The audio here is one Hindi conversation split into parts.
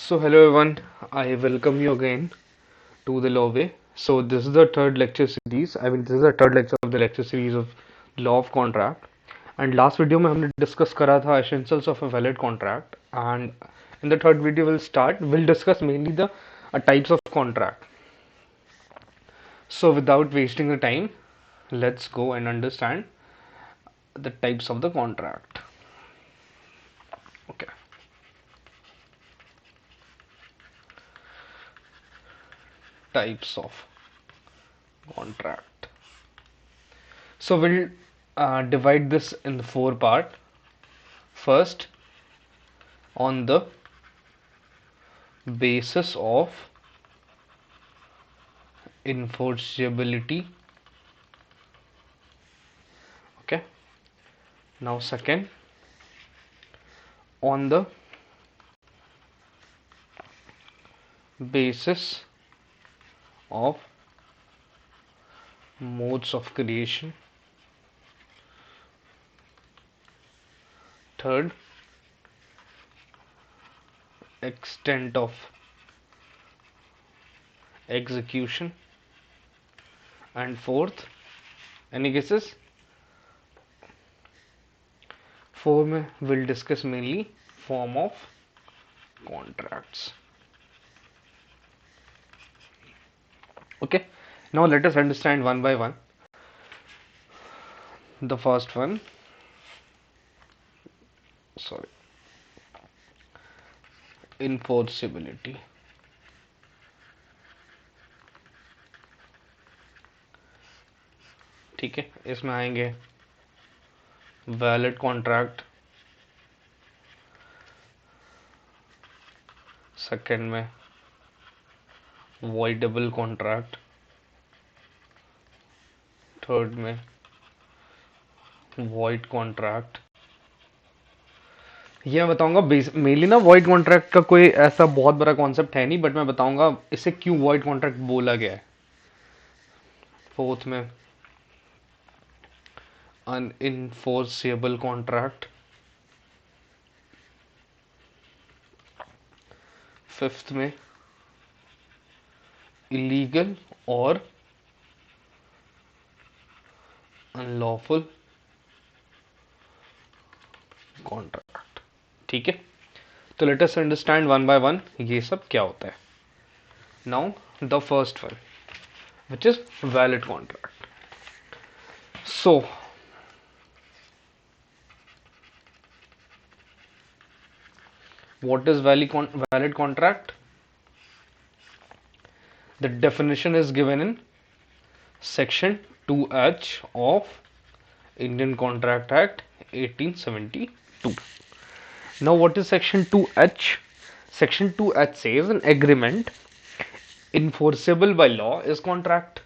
So hello everyone, I welcome you again to the Law Way. So this is the third lecture series. This is the third lecture of the lecture series of Law of Contract. And last video में हमने discuss करा था essentials of a valid contract. And in the third video we'll discuss mainly the types of contract. So without wasting the time, let's go and understand the types of the contract. Okay, types of contract. So we'll divide this in the four part. First, on the basis of enforceability. Okay. Now second, on the basis of modes of creation. Third, extent of execution. And fourth, any guesses? Four में we'll discuss mainly form of contracts. Okay, now let us understand one by one. The first one, sorry, enforceability. ठीक है, इसमें आएंगे वैलिड कॉन्ट्रैक्ट, सेकंड में वॉइडेबल कॉन्ट्रैक्ट, थर्ड में वॉइड कॉन्ट्रैक्ट। ये मैं बताऊंगा मेनली ना, वॉइड कॉन्ट्रैक्ट का कोई ऐसा बहुत बड़ा कॉन्सेप्ट है नहीं, बट मैं बताऊंगा इसे क्यों वॉइड कॉन्ट्रैक्ट बोला गया है। फोर्थ में अनइनफोर्सेबल कॉन्ट्रैक्ट, फिफ्थ में इलीगल और अनलॉफुल कॉन्ट्रैक्ट। ठीक है, तो let us understand one by one ये सब क्या होता है। Now the first one which is valid contract. So what is valid contract? The definition is given in section 2H of Indian Contract Act 1872. Now what is section 2H? Section 2H says an agreement enforceable by law is contract.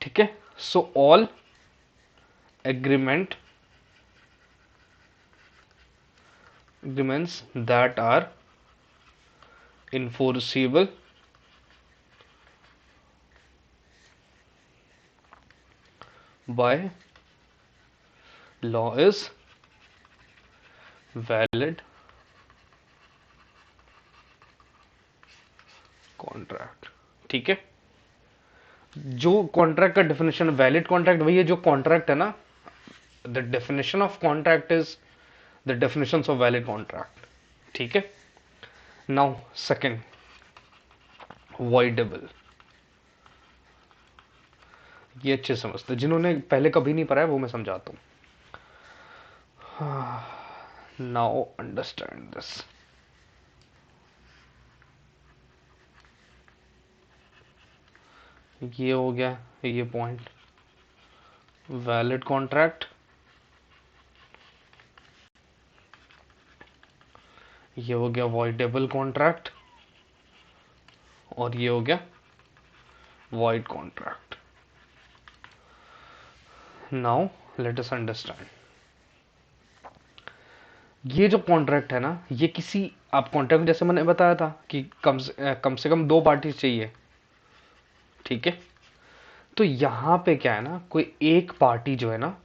ठीक है, so all agreements that are enforceable by law is valid contract. ठीक है, जो कॉन्ट्रैक्ट का डेफिनेशन वैलिड कॉन्ट्रैक्ट वही है जो कॉन्ट्रैक्ट है ना। The definition of contract is the definition of valid contract. ठीक है, नाउ सेकंड वॉइडेबल। ये अच्छे समझते, जिन्होंने पहले कभी नहीं पढ़ा है वो मैं समझाता हूं। Now understand this. ये हो गया ये पॉइंट वैलिड कॉन्ट्रैक्ट, ये हो गया वॉइडेबल कॉन्ट्रैक्ट, और ये हो गया void contract. Now let us understand. ये जो कॉन्ट्रैक्ट है ना, ये किसी आप कॉन्ट्रैक्ट जैसे मैंने बताया था कि कम से कम दो पार्टी चाहिए। ठीक है, तो यहां पे क्या है ना, कोई एक पार्टी जो है ना,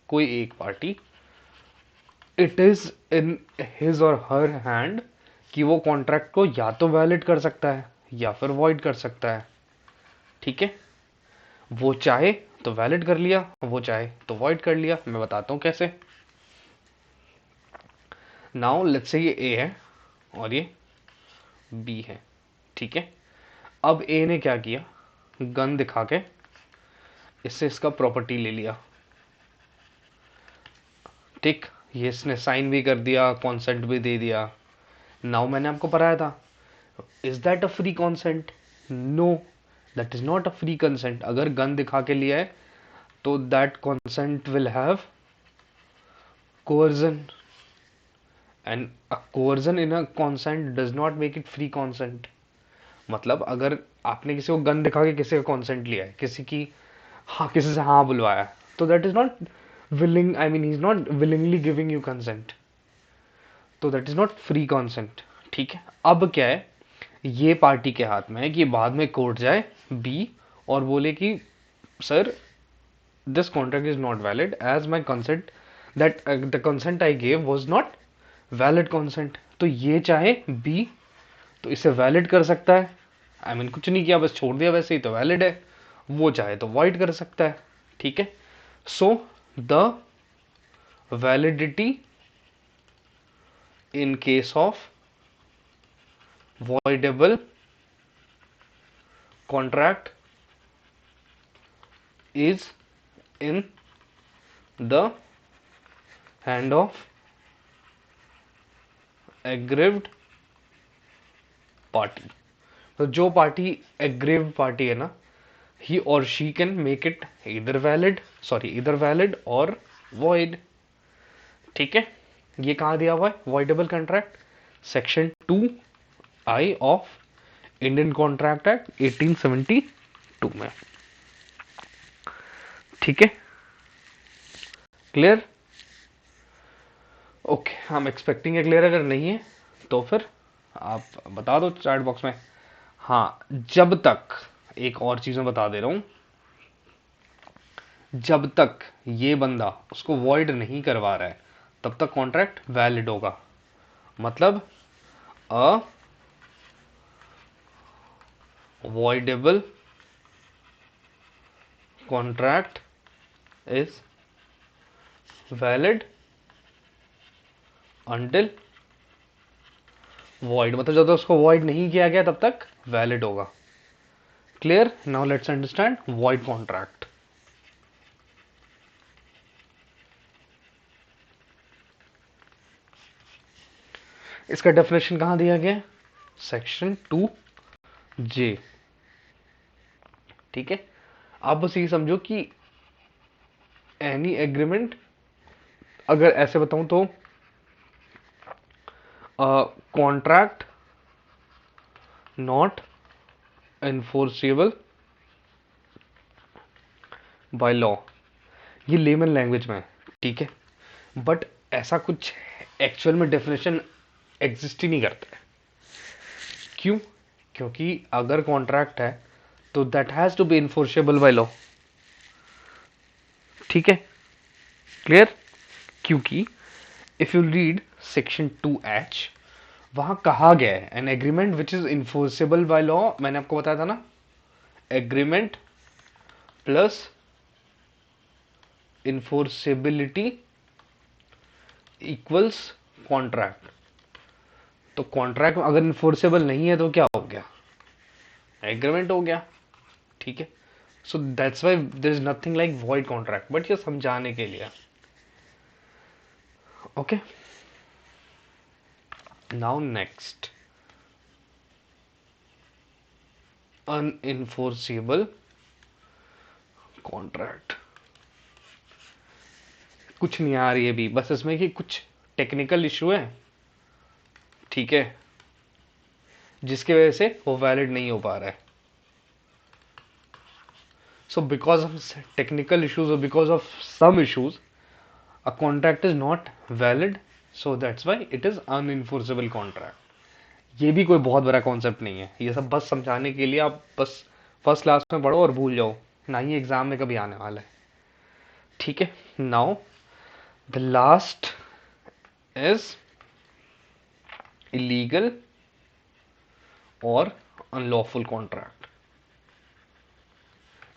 कोई एक party, it is in his और हर हैंड कि वो कॉन्ट्रैक्ट को या तो वैलिड कर सकता है या फिर वॉइड कर सकता है। ठीक है, वो चाहे तो वैलिड कर लिया, वो चाहे तो वॉइड कर लिया। मैं बताता हूं कैसे। नाउ लेट्स से ये ए है और ये बी है। ठीक है, अब ए ने क्या किया, गन दिखा के इससे इसका प्रॉपर्टी ले लिया। ठीक, ये इसने साइन भी कर दिया, कॉन्सेंट भी दे दिया। नाउ मैंने आपको पढ़ाया था, is that a free consent? No, that is not a free consent. अगर गन दिखा के लिया है तो that consent will have coercion, and a coercion in a consent does not make it free consent। मतलब अगर आपने किसी को गन दिखा के किसी का कॉन्सेंट लिया है, किसी की हाँ, किसी से हाँ बुलवाया है, तो that is not willing, I mean he is not willingly giving you consent, तो that is not free consent. ठीक है, अब क्या है, ये पार्टी के हाथ में है कि बाद में कोर्ट जाए बी और बोले कि sir this contract is not valid as my consent that the consent I gave was not valid consent। तो ये चाहे B तो इसे वैलिड कर सकता है, आई मीन कुछ नहीं किया, बस छोड़ दिया वैसे ही तो वैलिड है। वो चाहे तो वॉइड कर सकता है। ठीक है, so the validity in case of voidable contract is in the hand of aggrieved party। तो जो पार्टी एग्रीव पार्टी है ना, ही और शी कैन मेक इट इधर वैलिड और वॉइड। ठीक है, ये कहाँ दिया हुआ है, voidable contract section 2I of Indian contract act 1872 में। ठीक है, clear? Okay, I am expecting है क्लियर। अगर नहीं है तो फिर आप बता दो चैट बॉक्स में। हाँ, जब तक, एक और चीज मैं बता दे रहा हूं, जब तक ये बंदा उसको वॉइड नहीं करवा रहा है तब तक कॉन्ट्रैक्ट वैलिड होगा। मतलब अ voidable contract is valid until void, मतलब जब तक उसको void नहीं किया गया तब तक valid होगा। Clear? Now let's understand void contract। इसका डेफिनेशन कहां दिया गया, सेक्शन 2J। ठीक है, आप बस ये समझो कि एनी एग्रीमेंट, अगर ऐसे बताऊं तो contract not enforceable by law, ये लेमन लैंग्वेज में है। ठीक है, बट ऐसा कुछ एक्चुअल में डेफिनेशन एग्जिस्ट ही नहीं करता है। क्यों? क्योंकि अगर कॉन्ट्रैक्ट है तो that has to be enforceable by law. ठीक है, क्लियर? क्योंकि if you read section 2H, वहां कहा गया है an agreement which is enforceable by law, मैंने आपको बताया था ना, एग्रीमेंट प्लस इन्फोर्सेबिलिटी इक्वल्स कॉन्ट्रैक्ट। तो कॉन्ट्रैक्ट अगर इन्फोर्सेबल नहीं है तो क्या हो गया, एग्रीमेंट हो गया। ठीक है, so that's why there is nothing like void contract, but ये समझाने के लिए। Okay, now next, unenforceable contract. कुछ नहीं आ रही है भी, बस इसमें कि कुछ टेक्निकल इशू है। ठीक है, जिसकी वजह से वो वैलिड नहीं हो पा रहा है। So because of technical issues और because of some issues a contract is not valid, so that's why it is unenforceable contract। ये भी कोई बहुत बड़ा कॉन्सेप्ट नहीं है, ये सब बस समझाने के लिए, आप बस फर्स्ट क्लास में पढ़ो और भूल जाओ, ना ही एग्जाम में कभी आने वाला है। ठीक है, now the last is illegal और अनलॉफुल कॉन्ट्रैक्ट।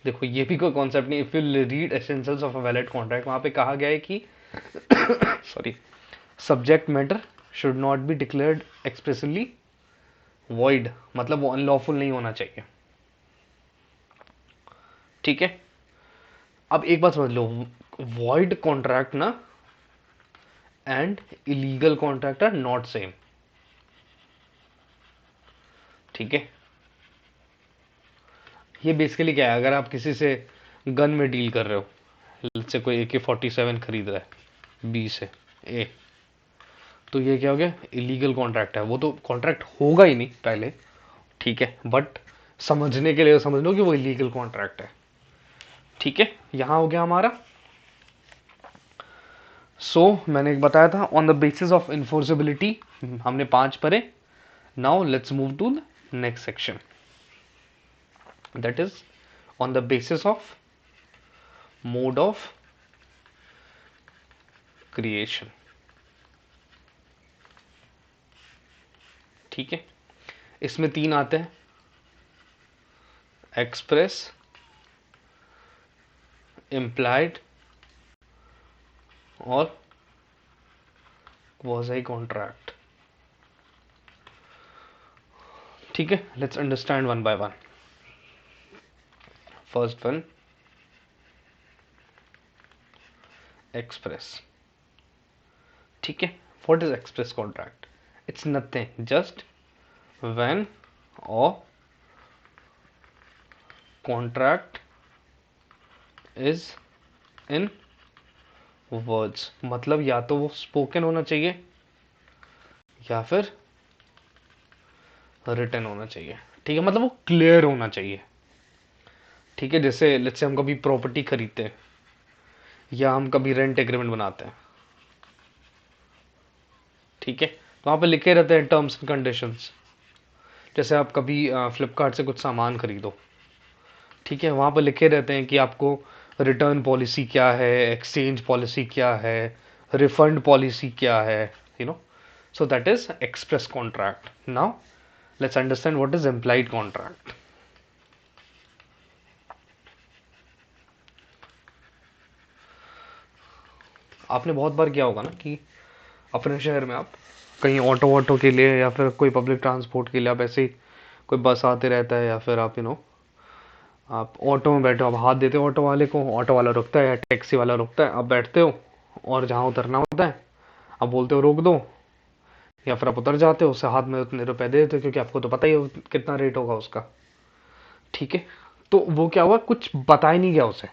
देखो ये भी कोई कॉन्सेप्ट नहीं। If you read essentials of a valid contract, वहां पे कहा गया है कि sorry, subject matter should not be declared expressly void, मतलब वो अनलॉफुल नहीं होना चाहिए। ठीक है, अब एक बात समझ लो, वॉइड कॉन्ट्रैक्ट ना and illegal contract are not same. ठीक है, ये बेसिकली क्या है, अगर आप किसी से गन में डील कर रहे हो, let's say कोई AK-47 खरीद रहा है बी से ए, तो ये क्या हो गया, इलीगल कॉन्ट्रैक्ट है। वो तो कॉन्ट्रैक्ट होगा ही नहीं पहले, ठीक है, बट समझने के लिए समझ लो कि वो इलीगल कॉन्ट्रैक्ट है। ठीक है, यहां हो गया हमारा। मैंने एक बताया था on the basis of enforceability, हमने 5 पढ़े। Now let's move to the next section, that is on the basis of mode of creation. ठीक है, इसमें 3 आते हैं, एक्सप्रेस, इम्प्लाइड और क्वाज़ी कॉन्ट्रैक्ट। ठीक है, let's understand one by one. First one, express. ठीक है, what is express contract? It's nothing, just when a contract is in words, मतलब या तो वो स्पोकन होना चाहिए या फिर रिटन होना चाहिए। ठीक है, मतलब वो क्लियर होना चाहिए। ठीक है, जैसे लेट्स से हम कभी प्रॉपर्टी खरीदते हैं या हम कभी रेंट एग्रीमेंट बनाते हैं, ठीक है, तो वहां पे लिखे रहते हैं टर्म्स एंड कंडीशंस। जैसे आप कभी फ्लिपकार्ट से कुछ सामान खरीदो, ठीक है, वहां पर लिखे रहते हैं कि आपको रिटर्न पॉलिसी क्या है, एक्सचेंज पॉलिसी क्या है, रिफंड पॉलिसी क्या है, you know. So that is express contract. Now let's understand what is implied contract. आपने बहुत बार किया होगा ना कि अपने शहर में आप कहीं ऑटो वाटो के लिए या फिर कोई पब्लिक ट्रांसपोर्ट के लिए आप ऐसे ही, कोई बस आते रहता है या फिर आप आप ऑटो में बैठे हो, आप हाथ देते हो ऑटो वाले को, ऑटो वाला रुकता है या टैक्सी वाला रुकता है, आप बैठते हो और जहाँ उतरना होता है आप बोलते हो रोक दो, या फिर आप उतर जाते हो, उससे हाथ में उतने रुपए दे देते हो क्योंकि आपको तो पता ही है कितना रेट होगा उसका। ठीक है, तो वो क्या हुआ, कुछ बता ही नहीं गया उसे।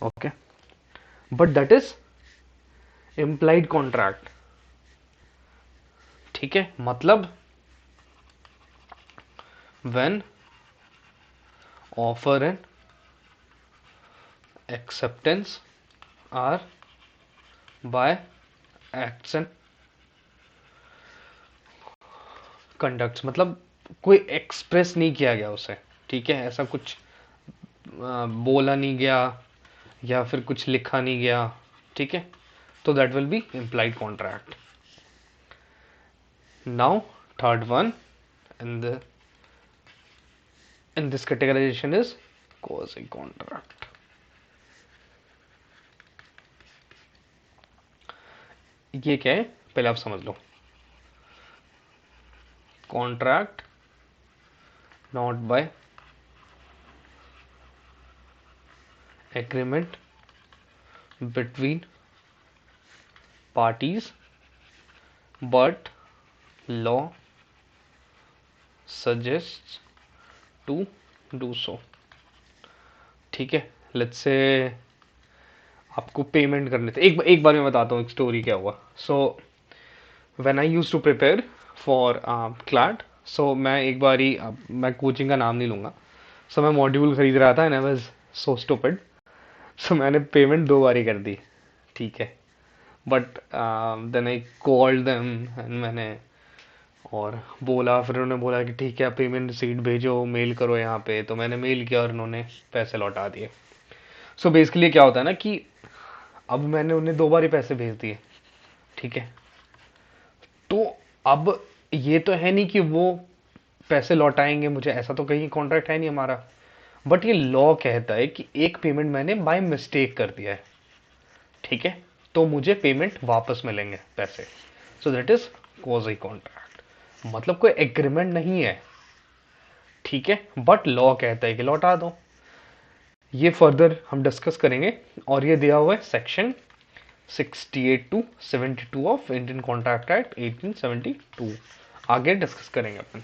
Okay, but that is implied contract. ठीक है, मतलब when offer and acceptance are by acts and conducts, मतलब कोई एक्सप्रेस नहीं किया गया उसे। ठीक है, ऐसा कुछ बोला नहीं गया या फिर कुछ लिखा नहीं गया। ठीक है, तो that will be implied contract. Now third one in the in this categorization is quasi contract। ये क्या है पहले आप समझ लो, contract not by agreement between parties but law suggest to do so. ठीक है, लेट्स से आपको पेमेंट करने थे, एक बार मैं बताता हूँ एक स्टोरी क्या हुआ। When I used to prepare for CLAT, मैं एक बार ही, मैं कोचिंग का नाम नहीं लूंगा, मैं मॉड्यूल खरीद रहा था and I was so stupid, मैंने पेमेंट 2 बार ही कर दी। ठीक है, but then I called them and मैंने और बोला, फिर उन्होंने बोला कि ठीक है पेमेंट रिसीट भेजो, मेल करो यहाँ पे, तो मैंने मेल किया और उन्होंने पैसे लौटा दिए। बेसिकली क्या होता है ना कि अब मैंने उन्हें 2 बार ही पैसे भेज दिए। ठीक है, तो अब ये तो है नहीं कि वो पैसे लौटाएंगे मुझे, ऐसा तो कहीं कॉन्ट्रैक्ट है नहीं हमारा, बट ये लॉ कहता है कि एक पेमेंट मैंने बाय मिस्टेक कर दिया है, ठीक है, तो मुझे पेमेंट वापस मिलेंगे पैसे। So that is quasi contract, मतलब कोई एग्रीमेंट नहीं है, ठीक है, बट लॉ कहता है कि लौटा दो। ये फर्दर हम डिस्कस करेंगे, और ये दिया हुआ है section 68 to 72 of Indian contract act 1872, आगे डिस्कस करेंगे अपन,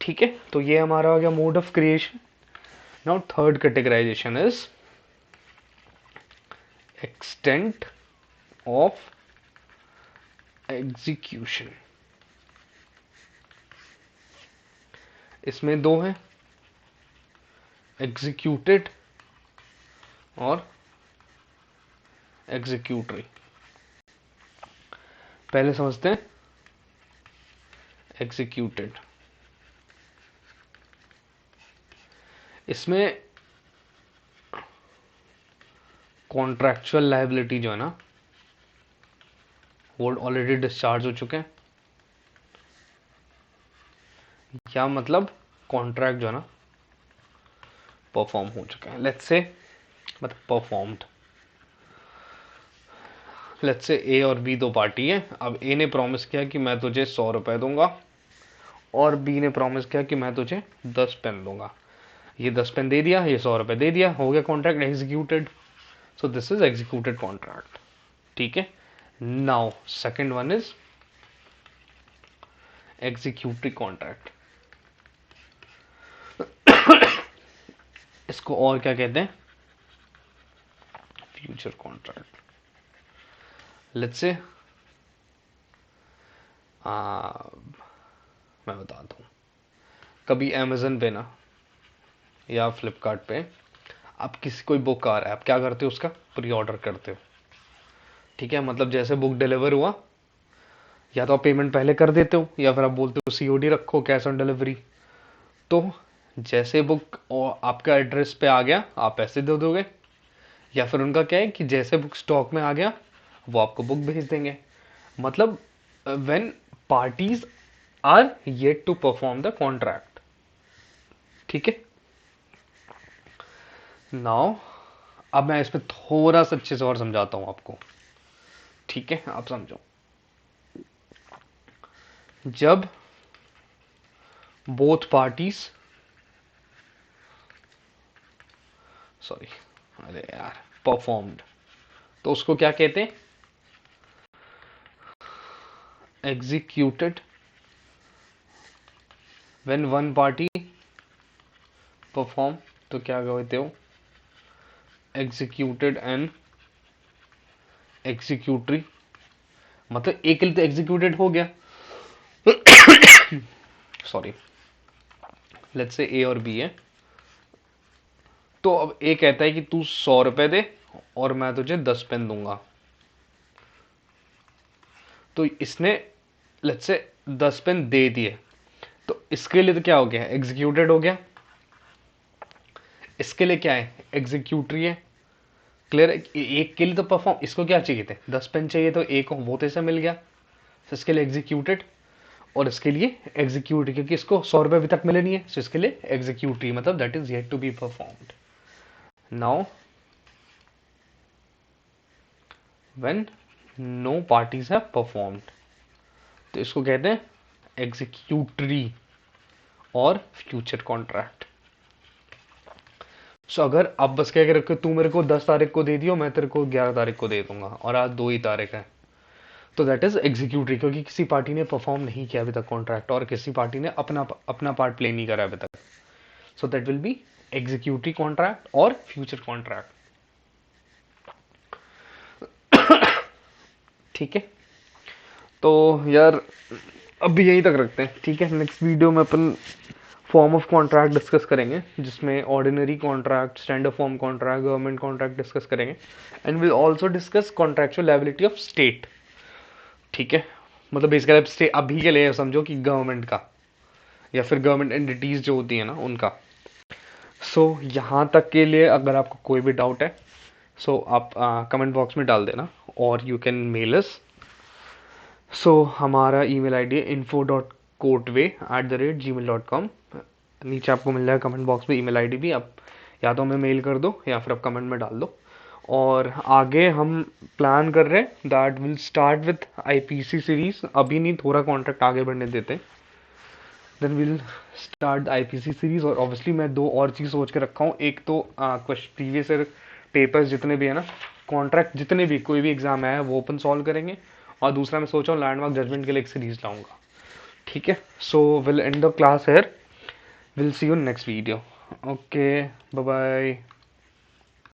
ठीक है। तो ये हमारा हो गया mode of creation. Now third categorisation is extent of execution. इसमें दो हैं, एग्जीक्यूटेड और एग्जीक्यूटरी। पहले समझते हैं एग्जीक्यूटेड। इसमें कॉन्ट्रैक्चुअल लायबिलिटी जो है ना, वो ऑलरेडी डिस्चार्ज हो चुके हैं, या मतलब कॉन्ट्रैक्ट जो है ना परफॉर्म हो चुका है। लेट्स से मतलब परफॉर्म्ड, लेट्स से ए और बी दो पार्टी है। अब ए ने प्रॉमिस किया कि मैं तुझे 100 रुपए दूंगा, और बी ने प्रॉमिस किया कि मैं तुझे 10 पेन दूंगा। ये 10 पेन दे दिया, ये 100 रुपए दे दिया, हो गया contract executed. So this is executed contract, ठीक है। Now second one is executive contract. इसको और क्या कहते हैं, फ्यूचर कॉन्ट्रैक्ट। लेट्स से मैं बताता हूँ, कभी अमेजन पे ना या फ्लिपकार्ट पे आप किसी कोई बुक आ रहा है, आप क्या करते हो, उसका प्री ऑर्डर करते हो, ठीक है। मतलब जैसे बुक डिलीवर हुआ, या तो आप पेमेंट पहले कर देते हो, या फिर आप बोलते हो सीओडी रखो, कैश ऑन डिलीवरी। तो जैसे बुक और आपका एड्रेस पे आ गया, आप पैसे दे दोगे, या फिर उनका क्या है कि जैसे बुक स्टॉक में आ गया वो आपको बुक भेज देंगे। मतलब when parties are yet to perform the contract, ठीक है। नाउ अब मैं इसमें थोड़ा सा अच्छे से और समझाता हूं आपको, ठीक है, आप समझो। जब बोथ पार्टीज, सॉरी, अरे यार, परफॉर्म्ड, तो उसको क्या कहते हैं, executed when one party perform, तो क्या कहते हो, एग्जीक्यूटेड एंड एग्जीक्यूटरी। मतलब एक के लिए तो एग्जीक्यूटेड हो गया, सॉरी, लेट्स से ए और बी है। तो अब ए कहता है कि तू 100 रुपए दे और मैं तुझे 10 पेन दूंगा। तो इसने लेट्स से 10 पेन दे दिए, तो इसके लिए तो क्या हो गया, एग्जीक्यूटेड हो गया। इसके लिए क्या है, एग्जीक्यूटरी है। क्लियर है, एक के लिए तो परफॉर्म, इसको क्या चाहिए थे, 10 पेन चाहिए, तो एक वो तो इसे मिल गया, तो इसके लिए एग्जीक्यूटेड। और इसके लिए एग्जीक्यूट, क्योंकि इसको 100 रुपए अभी तक मिले नहीं है, सो इसके लिए एग्जीक्यूटरी, मतलब that is yet to be performed. Now when no parties have performed, तो इसको कहते हैं एग्जीक्यूटरी और फ्यूचर कॉन्ट्रैक्ट। सो अगर अब बस क्या रखो, तू मेरे को 10 तारीख को दे दियो, मैं तेरे को 11 तारीख को दे दूंगा, और आज 2 ही तारीख है, तो दैट इज एग्जीक्यूटरी, क्योंकि किसी पार्टी ने परफॉर्म नहीं किया अभी तक कॉन्ट्रैक्ट, और किसी पार्टी ने अपना अपना पार्ट प्ले नहीं करा अभी तक। So that will be executive contract और फ्यूचर कॉन्ट्रैक्ट, ठीक है। तो यार अभी यहीं तक रखते हैं, ठीक है। नेक्स्ट वीडियो में अपन फॉर्म ऑफ कॉन्ट्रैक्ट डिस्कस करेंगे, जिसमें ordinary contract, standard form contract, government contract discuss करेंगे, and will also discuss contractual liability of state, ठीक है। मतलब बेसिकली अभी के लिए समझो कि गवर्नमेंट का, या फिर गवर्नमेंट एंटिटीज जो होती है ना उनका। सो यहाँ तक के लिए अगर आपको कोई भी डाउट है, सो आप कमेंट बॉक्स में डाल देना, और यू कैन मेल अस सो हमारा ईमेल आईडी है info.courtway@gmail.com। नीचे आपको मिल जाएगा कमेंट बॉक्स में ईमेल आईडी भी, आप या तो हमें मेल कर दो या फिर आप कमेंट में डाल दो। और आगे हम प्लान कर रहे हैं that will start with IPC series, अभी नहीं, थोड़ा कॉन्ट्रैक्ट आगे बढ़ने देते हैं, then will start IPC series. और ऑब्वियसली मैं दो और चीज़ सोच के रखा हूँ, एक तो प्रीवियस ईयर पेपर्स जितने भी है ना, कॉन्ट्रैक्ट जितने भी कोई भी एग्जाम आया है वो ओपन सॉल्व करेंगे, और दूसरा मैं सोच रहा हूँ लैंडमार्क जजमेंट के लिए एक सीरीज लाऊंगा। ठीक है, so will end the class here, will see you next video. Okay, bye bye.